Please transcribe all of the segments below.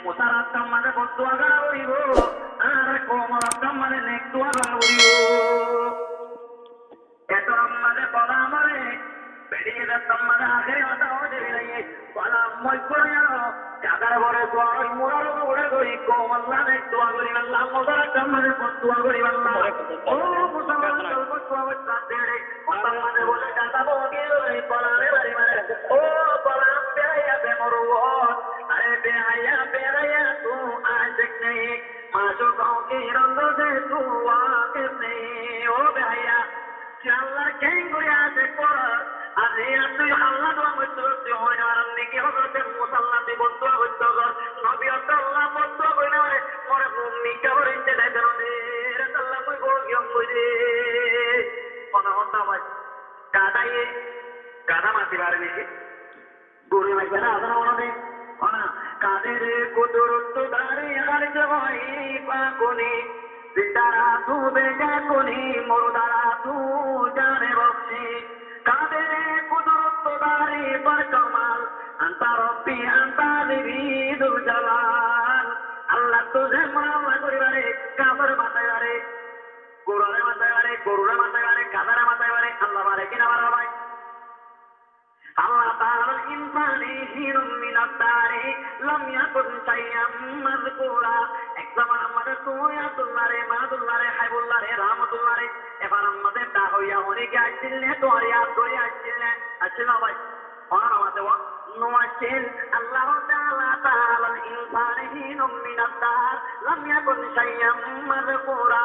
মুসারাত মানে বদুয়া করা হইব আর কোমরাত মানে নেক দোয়া করা হইব এত মানে বলা মরে বেরিয়ে যেতাম মানে আখের কথা হয়ে গেলে বলা মই করে কাদার বড় দোয়া ওই মোড়ার উড়ে গই কোমল্লা নেক দোয়া করি আল্লাহ মুসারাত মানে বদুয়া করি আল্লাহ ও মুসারাত বদুয়া করতে রে মানে বলে কাদা বগে ওই বলারে বাড়ি মানে ও বলা বেয়া বেমরুত अरे बेहया तू आशिक नहीं माशूकों की रंग से तू वाकिफ नहीं ओ बेहया अल्लाह कहेंगे आशिक पर अरे तू अल्लाह तो मुझसे हो जाने की हजरत मुसल्ला दी बंदो बंदो नबी अल्लाह बंदो बने मोरे मुम्मी का और इनसे दे दो रे अल्लाह कोई बोल क्यों मुझे कौन होता है कादा माती बारे में गुरु में क्या आदर होना কাদের কুদরত দারে খারজ হয় পাকুনি জিন্দারা তু বেজা কুনি মুরদারা তু জানে বখশি কাদের কুদরত দারে পর কমাল আনতা রব্বি আনতা লিবিদুল জালাল আল্লাহ তুঝে মাওলা করিবারে কাবর মাথায় বারে গোড়ারে মাথায় বারে গরুরে মাথায় বারে কাদারে মাথায় বারে আল্লাহ বারে কিনা বারে ভাই Allah ta'ala insani hinum minatari lam yakun sayyam mazkura ekzaman amade tuyatullare madullare haybullare rahmatullare ebar amade ta hoya hone ke achille to yaad kore achille bhai ona amade wa no achil Allah ta'ala insani hinum minatar lam yakun sayyam mazkura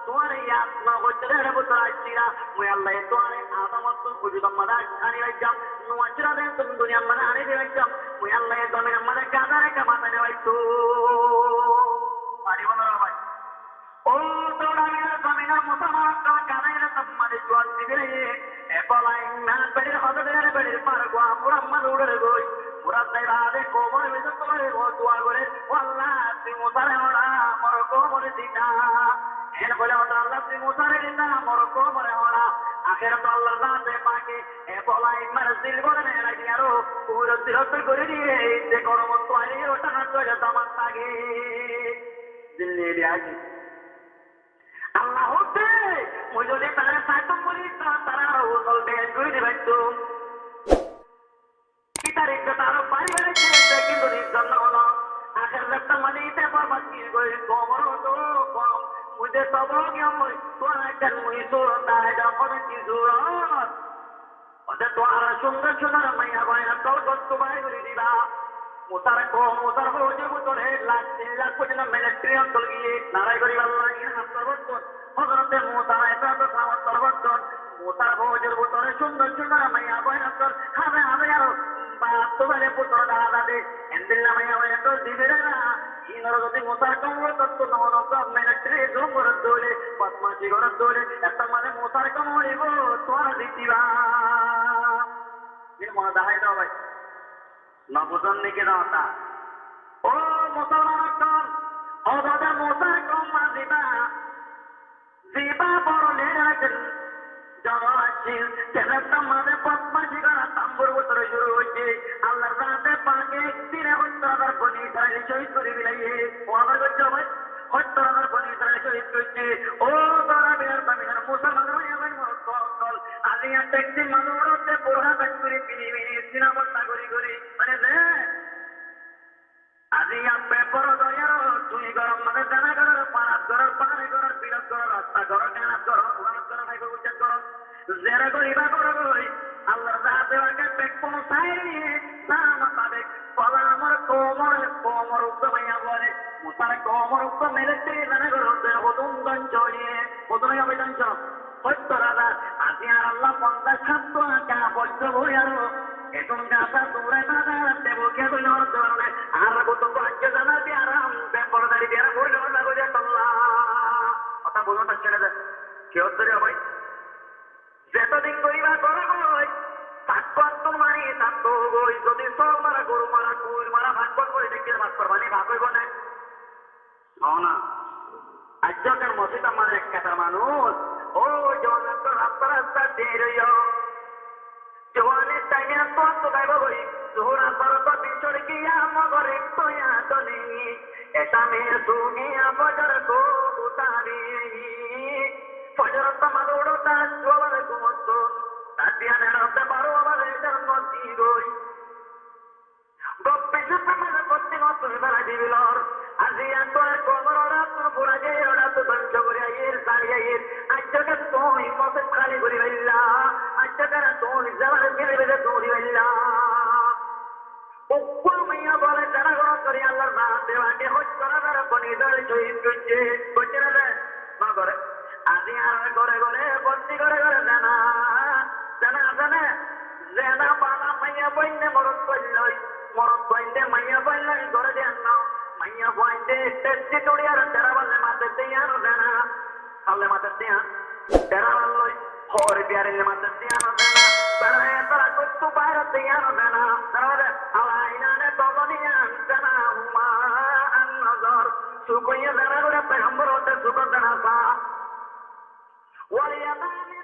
তোমারে ইয়াদ না হচ্ছে রে বুঝা আছিরা মই আল্লাহ তোমারে আদমত ওজুদ মাদা আনি রাখলাম নোয়াচরা দে তুমি দুনিয়া মানে আনি রাখলাম মই আল্লাহ জমিন আমাদের কাদারে কামাতে রাখতো পারি বলো ভাই ও তোরা মিলে জমিনের মুসলমান কাদারে তোমারে জোয়ার দিবে এ বলাই না বেড়ে হদরে বেড়ে পার গোয়া মুহাম্মদ উড়ে গই মুরাদ দেবাদে কোমর বিদ তোমারে ও দোয়া করে আল্লাহ তুমি মুসারে ওরা মর কোমর দিতা এর বলে আল্লাহ তুমি মুসারে দিতা মর কোমরে ওরা আখিরাত আল্লাহ জাতে পাকে এ বলাই মরজিল করে রাখি আরো পুরো দিরত করে দিয়ে যে করম তোয়ালি ওটা না করে দামাত লাগে দিল্লি আগে আল্লাহ হতে মুজলে তারা সাইতুম বলি তারা ওসল বেশ করে দিবেন তো কিতার ইজ্জত আরো পারিবারে ছেড়ে কিন্তু ইজ্জত না হলো আখের রাস্তা মানে ইতে বরবাদ কি করে কমর তো কম মুঝে সবক মই তোরা কেন মুই সুরতা এটা করে কি সুরত ওদের তোরা সুন্দর সুন্দর মাইয়া বাইনা তোর কষ্ট বাই করে দিবা মোতার হয়ে বুতরে লাখ 3 লাখ পর্যন্ত মিলিটারি অঞ্চল গিয়ে নারাই করি আল্লাহ ইন হাসরবত হযরতে মুসা এটা তো সামত সর্বত মোতার হয়ে বুতরে সুন্দর সুন্দর মাইয়া বাইনা তোর হবে আর তোমারে পুত্র দাদা দে এন্দিল্লা মাইয়া বাইনা তোর দিবে না ইনর যদি মুসার কমর তত্ত্ব নন মিলিটারি জঙ্গর দোলে পদ্মাজি ঘর দোলে একটা মানে মুসার কমরিব তোর দিতিবা ইন মনে দাহাই দাও ভাই নবুজন নিকে দাওতা ও মুসলমান ও দাদা মুসা কম জিবা বড়লে রাখেন জরাচিল তেলাটা মানে পদ্মাজি ঘর তাম্বুর ভিতরে শুরু হয়েছে আল্লাহর রাতে পাকে একদিনে হত্যার বনি ইসরায়েল শহীদ করে বিলাইয়ে ও আমার করছে ভাই হত্যার বনি ইসরায়েল শহীদ করছে ও দরা বিরার তামিনার মুসলমান হয়ে ভাই মরকল আলিয়া ট্যাক্সি মানুষে পোড়া করে পিনি সিনাবত্তা করি মানে দে আজি পেপর দয়ার তুই গরম মানে জানা করার পানি করার বিরোধ করার রাস্তা করার কেনা করার উড়ান করার ভাই উচ্চার করার জেরা করিবা করই আল্লাহর জাতে আগে পেট পৌঁছাই সামা পাবে বলা আমার কোমর উত্তমাইয়া বলে মুসারে কোমর উত্তম মিলিটারি জানা করতে হতুন দঞ্চলিয়ে হতুন হবে দঞ্চ হত্য রাজা আজি আর আল্লাহ 50 ছাত্র আঁকা বৈদ্য বই আরো এখন গাছা দূরে দাদা দেবকে কইল ধরলে আর কত আজকে জানা দি আরাম পেপর দাঁড়ি দিয়ে বইল না কইয়া আল্লাহ কথা বলুন না ছেড়ে দে কেউ ধরে ভাই যেতদিন করিবা করে গই তাকত মারি তাত গই যদি সব মারা গরু মারা কুইর মারা ভাগ করে দেখে ভাগ করবানি ভাগ হইব না না আজকের মসজিদ আমার এক কাটা মানুষ ও জন রাস্তা দিয়ে রইও জওয়ানি টাইয়া তো গাইব করি জোহরা বরত বিছড় গিয়া মগরে তোয়া তনে এসা মে সুগিয়া ফজর কো উতারি ফজর তমাদুড়ো তা জোয়ার গুমত তাতিয়া নেড়তে পারো আমাদের জন্ম দিগই গপ্পে সুপে মানে করতে মত বেলা দিবিলর আজিয়া তোর কোমরড়া তোর পুরাজে ওড়া তো বঞ্চ করে আইর সারি আইর আজকে তুই মত খালি করি বললা আজকে তুই যাবার গিরে বেদে তুই বললা উকুল মাইয়া বলে যারা গণ করি আল্লাহর নাম দেওয়াকে হজ করা যারা বনি দল শহীদ করছে করছে না রে মা করে আজি আর করে করে বন্দি করে করে জানা জানা জানে জেনা বালা মাইয়া বইনে মরদ কইলই মরদ বইনে মাইয়া বইলই করে দেন না মাইয়া বইনে টেস্টি টুড়িয়ার তেরা বলে মাতে দিয়ানো জানা আল্লাহ মাতে দিয়া তেরা বললই হর বিয়ারে মাতে দিয়ানো জানা বেড়ায় তারা কত্তু বাইরে দিয়ানো জানা তাহলে আলাইনানে তদনিয়ান জানা হুমা আন নজর সুকইয়া জানা করে পেগম্বর হতে সুক জানা সা ওয়ালিয়াদানি